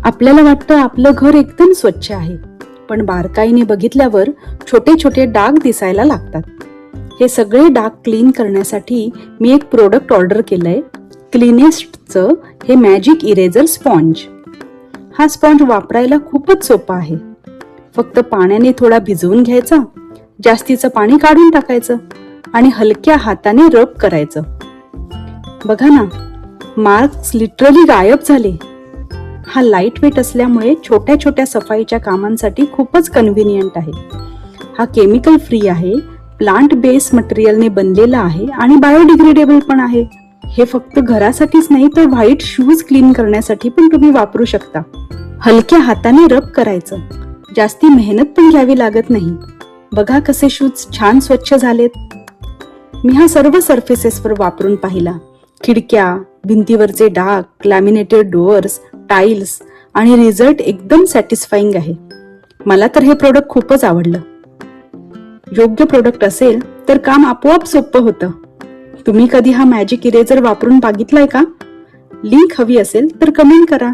आपल्याला वाटतं आपलं घर एकदम स्वच्छ आहे, पण बारकाईने बघितल्यावर छोटे छोटे डाग दिसायला लागतात. हे सगळे डाग क्लीन करण्यासाठी मी एक प्रोडक्ट ऑर्डर केलंय, क्लिनेस्टचं हे मॅजिक इरेजर स्पॉन्ज. हा स्पॉन्ज वापरायला खूपच सोपा आहे. फक्त पाण्याने थोडा भिजवून घ्यायचा, जास्तीचं पाणी काढून टाकायचं आणि हलक्या हाताने रब करायचं. बघा ना, मार्क्स लिटरली गायब झाले. हा लाईट वेट असल्यामुळे छोट्या छोट्या सफाईच्या कामांसाठी खूपच कन्व्हिनियंट आहे. हा केमिकल फ्री आहे, प्लांट बेस मटेरियलने बनलेला आहे आणि बायोडिग्रेडेबल पण आहे. हे फक्त घरासाठीच नाही तर व्हाईट शूज क्लीन करण्यासाठी पण तुम्ही वापरू शकता. हलक्या हाताने रब करायचं, जास्ती मेहनत पण घ्यावी लागत नाही. बघा कसे शूज छान स्वच्छ झालेत. मी हा सर्व सर्फेसेसवर वापरून पाहिला. खिडक्या, भिंतीवरचे डाग, लॅमिनेटेड डोअर्स, टाइल्स आणि रिझल्ट एकदम सॅटिस्फाईंग आहे. मला तर हे प्रोडक्ट खूपच आवडलं. योग्य प्रोडक्ट असेल तर काम आपोआप सोपं होतं. तुम्ही कधी हा मॅजिक इरेजर वापरून बघितलाय का? लिंक हवी असेल तर कमेंट करा.